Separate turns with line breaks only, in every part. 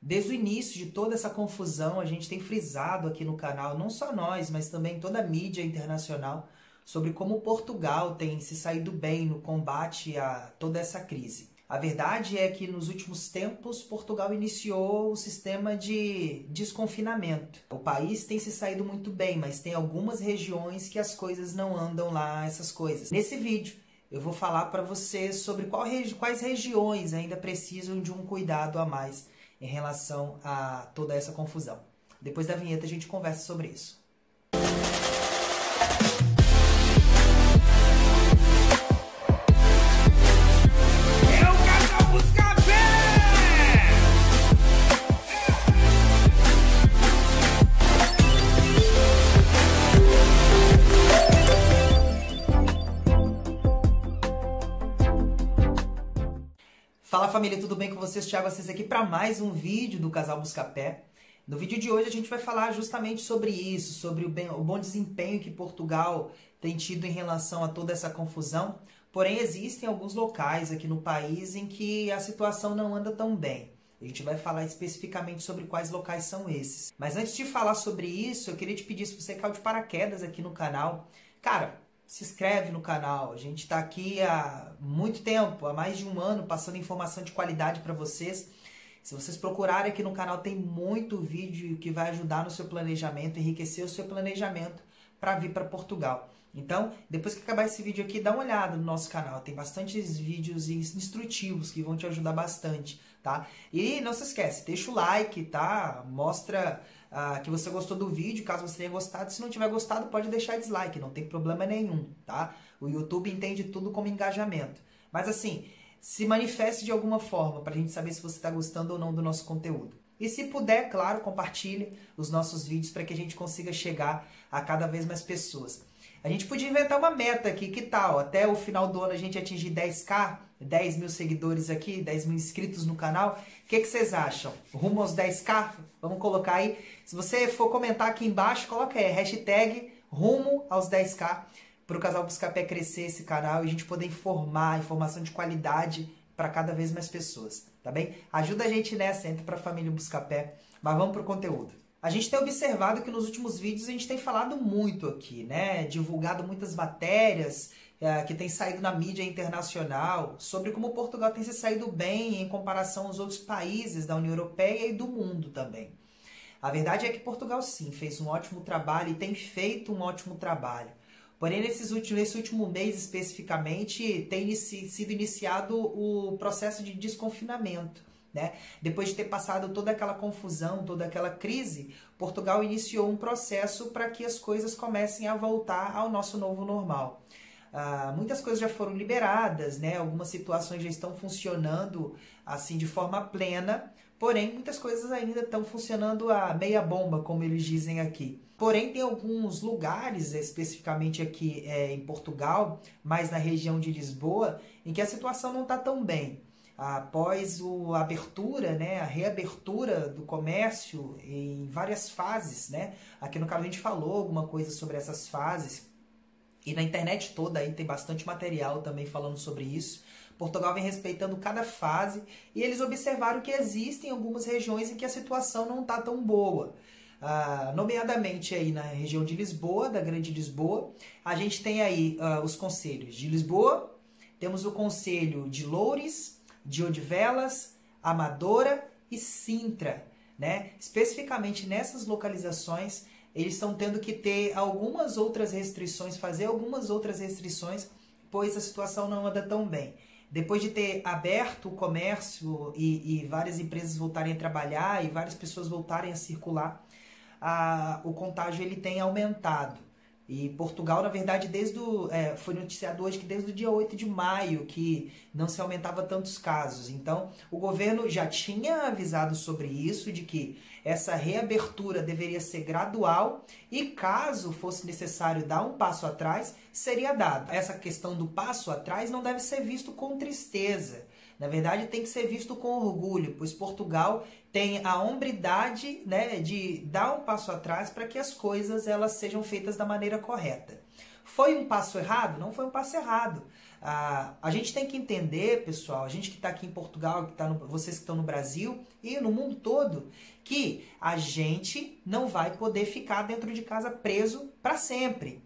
Desde o início de toda essa confusão, a gente tem frisado aqui no canal, não só nós, mas também toda a mídia internacional, sobre como Portugal tem se saído bem no combate a toda essa crise. A verdade é que nos últimos tempos, Portugal iniciou o sistema de desconfinamento. O país tem se saído muito bem, mas tem algumas regiões que as coisas não andam lá, essas coisas. Nesse vídeo, eu vou falar para você sobre quais regiões ainda precisam de um cuidado a mais em relação a toda essa confusão. Depois da vinheta a gente conversa sobre isso. Fala família, tudo bem com vocês? Thiago Assis aqui para mais um vídeo do Casal Buscapé. No vídeo de hoje a gente vai falar justamente sobre isso, sobre o bom desempenho que Portugal tem tido em relação a toda essa confusão. Porém, existem alguns locais aqui no país em que a situação não anda tão bem. A gente vai falar especificamente sobre quais locais são esses. Mas antes de falar sobre isso, eu queria te pedir, se você caiu de paraquedas aqui no canal, cara, se inscreve no canal. A gente está aqui há muito tempo, há mais de um ano, passando informação de qualidade para vocês. Se vocês procurarem aqui no canal, tem muito vídeo que vai ajudar no seu planejamento, enriquecer o seu planejamento para vir para Portugal. Então, depois que acabar esse vídeo aqui, dá uma olhada no nosso canal. Tem bastantes vídeos instrutivos que vão te ajudar bastante, tá? E não se esquece, deixa o like, tá? Mostra que você gostou do vídeo, caso você tenha gostado. Se não tiver gostado, pode deixar dislike, não tem problema nenhum, tá? O YouTube entende tudo como engajamento. Mas assim, se manifeste de alguma forma pra gente saber se você está gostando ou não do nosso conteúdo. E se puder, claro, compartilhe os nossos vídeos para que a gente consiga chegar a cada vez mais pessoas. A gente podia inventar uma meta aqui, que tal? Até o final do ano a gente atingir 10k, 10 mil seguidores aqui, 10 mil inscritos no canal. O que vocês acham? Rumo aos 10k? Vamos colocar aí. Se você for comentar aqui embaixo, coloca aí, hashtag rumo aos 10k, para o Casal Buscapé crescer esse canal e a gente poder informar, informação de qualidade para cada vez mais pessoas, tá bem? Ajuda a gente nessa, entra para a família Buscapé, mas vamos para o conteúdo. A gente tem observado que nos últimos vídeos a gente tem falado muito aqui, né? Divulgado muitas matérias que têm saído na mídia internacional sobre como Portugal tem se saído bem em comparação aos outros países da União Europeia e do mundo também. A verdade é que Portugal sim fez um ótimo trabalho e tem feito um ótimo trabalho. Porém, nesse último mês especificamente, tem sido iniciado o processo de desconfinamento. Né? Depois de ter passado toda aquela confusão, toda aquela crise, Portugal iniciou um processo para que as coisas comecem a voltar ao nosso novo normal. Muitas coisas já foram liberadas, né? Algumas situações já estão funcionando assim de forma plena, porém muitas coisas ainda estão funcionando a meia bomba, como eles dizem aqui. Porém, tem alguns lugares, especificamente aqui em Portugal, mais na região de Lisboa, em que a situação não está tão bem. Após a abertura, né, a reabertura do comércio em várias fases, né? Aqui no canal a gente falou alguma coisa sobre essas fases e na internet toda aí tem bastante material também falando sobre isso. Portugal vem respeitando cada fase e eles observaram que existem algumas regiões em que a situação não está tão boa. Nomeadamente aí na região de Lisboa, da Grande Lisboa, a gente tem aí os concelhos de Lisboa, temos o concelho de Loures, de Odivelas, Amadora e Sintra, né? Especificamente nessas localizações, eles estão tendo que ter algumas outras restrições, fazer algumas outras restrições, pois a situação não anda tão bem. Depois de ter aberto o comércio e várias empresas voltarem a trabalhar e várias pessoas voltarem a circular, o contágio ele tem aumentado. E Portugal, na verdade, foi noticiado hoje que desde o dia 8 de maio que não se aumentava tantos casos. Então, o governo já tinha avisado sobre isso, de que essa reabertura deveria ser gradual e caso fosse necessário dar um passo atrás, seria dado. Essa questão do passo atrás não deve ser visto com tristeza. Na verdade, tem que ser visto com orgulho, pois Portugal tem a hombridade, né, de dar um passo atrás para que as coisas elas sejam feitas da maneira correta. Foi um passo errado? Não foi um passo errado. A gente tem que entender, pessoal, a gente que está aqui em Portugal, vocês que estão no Brasil e no mundo todo, que a gente não vai poder ficar dentro de casa preso para sempre.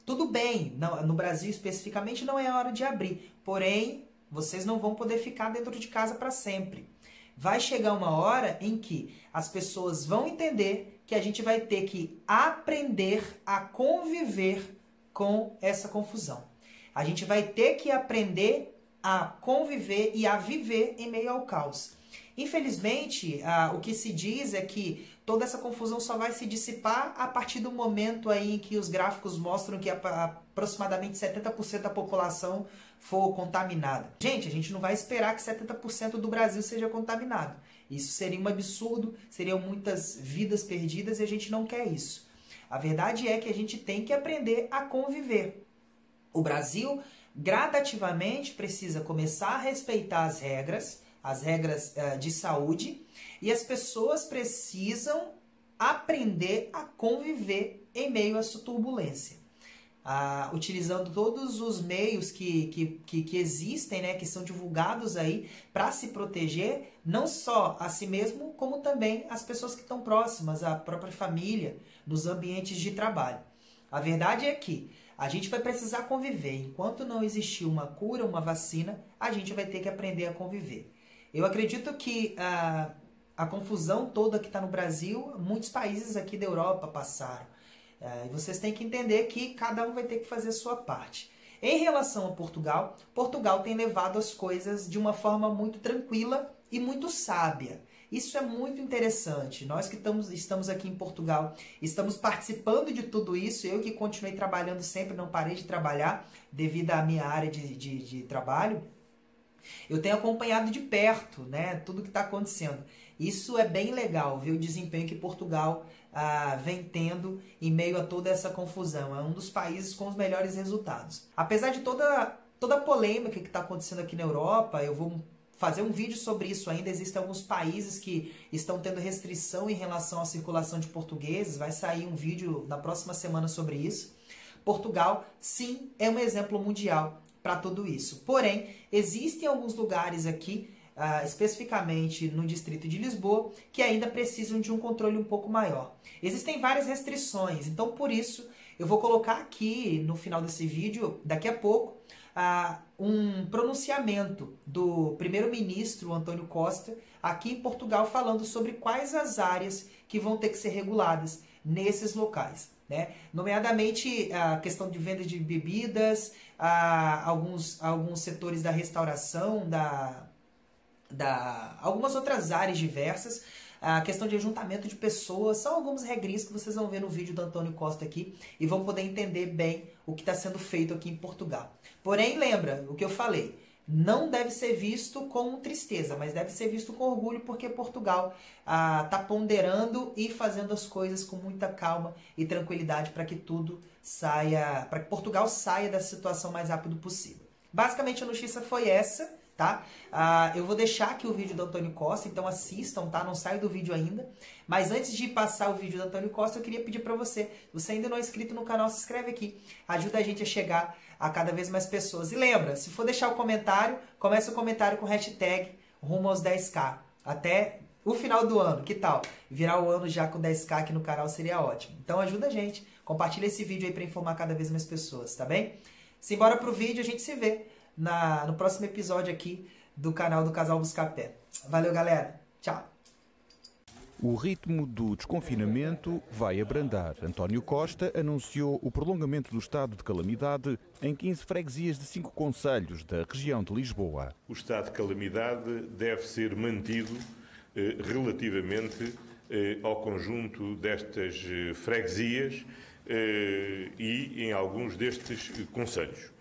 Tudo bem, no Brasil especificamente não é hora de abrir, porém, vocês não vão poder ficar dentro de casa para sempre. Vai chegar uma hora em que as pessoas vão entender que a gente vai ter que aprender a conviver com essa confusão. A gente vai ter que aprender a conviver e a viver em meio ao caos. Infelizmente, o que se diz é que toda essa confusão só vai se dissipar a partir do momento aí em que os gráficos mostram que aproximadamente 70% da população for contaminada. Gente, a gente não vai esperar que 70% do Brasil seja contaminado. Isso seria um absurdo, seriam muitas vidas perdidas e a gente não quer isso. A verdade é que a gente tem que aprender a conviver. O Brasil gradativamente precisa começar a respeitar as regras de saúde, e as pessoas precisam aprender a conviver em meio a essa turbulência. Utilizando todos os meios que existem, né, que são divulgados aí para se proteger, não só a si mesmo, como também as pessoas que estão próximas, a própria família, nos ambientes de trabalho. A verdade é que a gente vai precisar conviver. Enquanto não existir uma cura, uma vacina, a gente vai ter que aprender a conviver. Eu acredito que a confusão toda que está no Brasil, muitos países aqui da Europa passaram. E vocês têm que entender que cada um vai ter que fazer a sua parte. Em relação a Portugal, Portugal tem levado as coisas de uma forma muito tranquila e muito sábia. Isso é muito interessante. Nós que estamos aqui em Portugal, estamos participando de tudo isso. Eu que continuei trabalhando sempre, não parei de trabalhar devido à minha área de trabalho. Eu tenho acompanhado de perto, né, tudo que está acontecendo. Isso é bem legal, ver o desempenho que Portugal vem tendo em meio a toda essa confusão. É um dos países com os melhores resultados. Apesar de toda a polêmica que está acontecendo aqui na Europa, eu vou fazer um vídeo sobre isso ainda. Existem alguns países que estão tendo restrição em relação à circulação de portugueses. Vai sair um vídeo na próxima semana sobre isso. Portugal, sim, é um exemplo mundial para tudo isso. Porém, existem alguns lugares aqui, especificamente no distrito de Lisboa, que ainda precisam de um controle um pouco maior. Existem várias restrições, então por isso eu vou colocar aqui no final desse vídeo, daqui a pouco, um pronunciamento do primeiro-ministro António Costa aqui em Portugal falando sobre quais as áreas que vão ter que ser reguladas nesses locais, né? Nomeadamente a questão de venda de bebidas, alguns setores da restauração, algumas outras áreas diversas, a questão de ajuntamento de pessoas. São algumas regrinhas que vocês vão ver no vídeo do António Costa aqui e vão poder entender bem o que está sendo feito aqui em Portugal. Porém, lembra o que eu falei, não deve ser visto com tristeza, mas deve ser visto com orgulho, porque Portugal está ponderando e fazendo as coisas com muita calma e tranquilidade para que tudo saia, para que Portugal saia da situação o mais rápido possível. Basicamente a notícia foi essa, tá? Eu vou deixar aqui o vídeo do António Costa, então assistam, tá? Não saia do vídeo ainda. Mas antes de passar o vídeo do António Costa, eu queria pedir para você, se você ainda não é inscrito no canal, se inscreve aqui. Ajuda a gente a chegar a cada vez mais pessoas. E lembra, se for deixar o comentário, começa o comentário com hashtag rumo aos 10k. Até o final do ano, que tal? Virar o ano já com 10k aqui no canal seria ótimo. Então ajuda a gente, compartilha esse vídeo aí para informar cada vez mais pessoas, tá bem? Simbora pro vídeo, a gente se vê no próximo episódio aqui do canal do Casal Buscapé. Valeu, galera. Tchau.
O ritmo do desconfinamento vai abrandar. António Costa anunciou o prolongamento do estado de calamidade em 15 freguesias de 5 concelhos da região de Lisboa.
O estado de calamidade deve ser mantido relativamente ao conjunto destas freguesias e em alguns destes concelhos.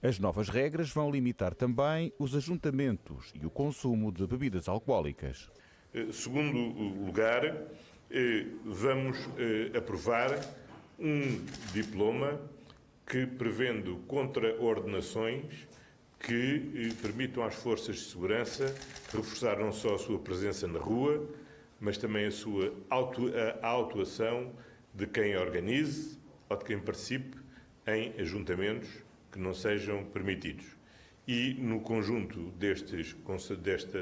As novas regras vão limitar também os ajuntamentos e o consumo de bebidas alcoólicas.
Segundo lugar, vamos aprovar um diploma que, prevendo contraordenações que permitam às forças de segurança reforçar não só a sua presença na rua, mas também a autuação de quem organize ou de quem participe em ajuntamentos que não sejam permitidos. E, no conjunto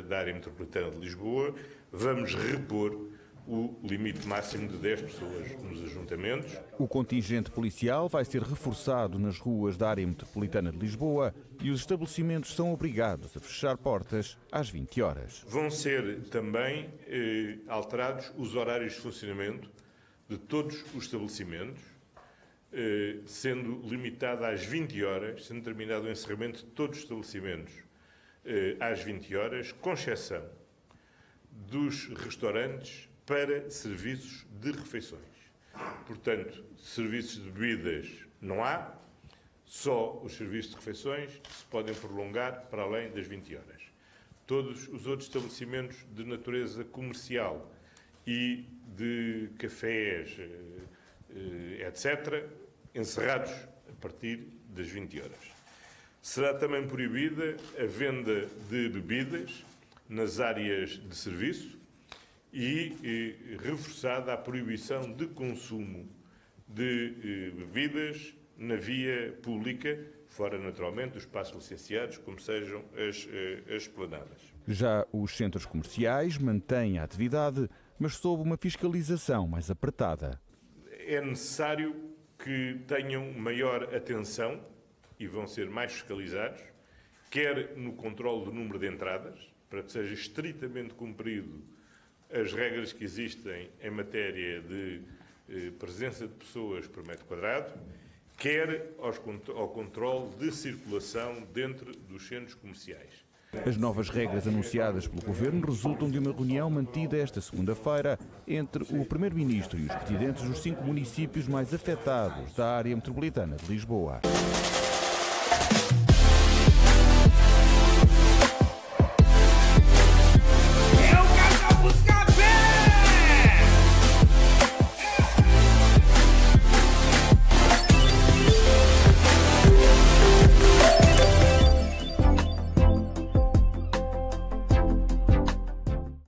da área metropolitana de Lisboa, vamos repor o limite máximo de 10 pessoas nos ajuntamentos.
O contingente policial vai ser reforçado nas ruas da área metropolitana de Lisboa e os estabelecimentos são obrigados a fechar portas às 20 horas.
Vão ser também alterados os horários de funcionamento de todos os estabelecimentos, sendo limitado às 20 horas, sendo terminado o encerramento de todos os estabelecimentos às 20 horas, com exceção dos restaurantes para serviços de refeições. Portanto, serviços de bebidas não há, só os serviços de refeições se podem prolongar para além das 20 horas. Todos os outros estabelecimentos de natureza comercial e de cafés, etc., encerrados a partir das 20 horas. Será também proibida a venda de bebidas nas áreas de serviço e reforçada a proibição de consumo de bebidas na via pública, fora naturalmente dos espaços licenciados, como sejam as esplanadas.
Já os centros comerciais mantêm a atividade, mas sob uma fiscalização mais apertada.
É necessário que tenham maior atenção e vão ser mais fiscalizados, quer no controle do número de entradas, para que seja estritamente cumprido as regras que existem em matéria de presença de pessoas por metro quadrado, quer ao controle de circulação dentro dos centros comerciais.
As novas regras anunciadas pelo Governo resultam de uma reunião mantida esta segunda-feira entre o Primeiro-Ministro e os presidentes dos 5 municípios mais afetados da área metropolitana de Lisboa.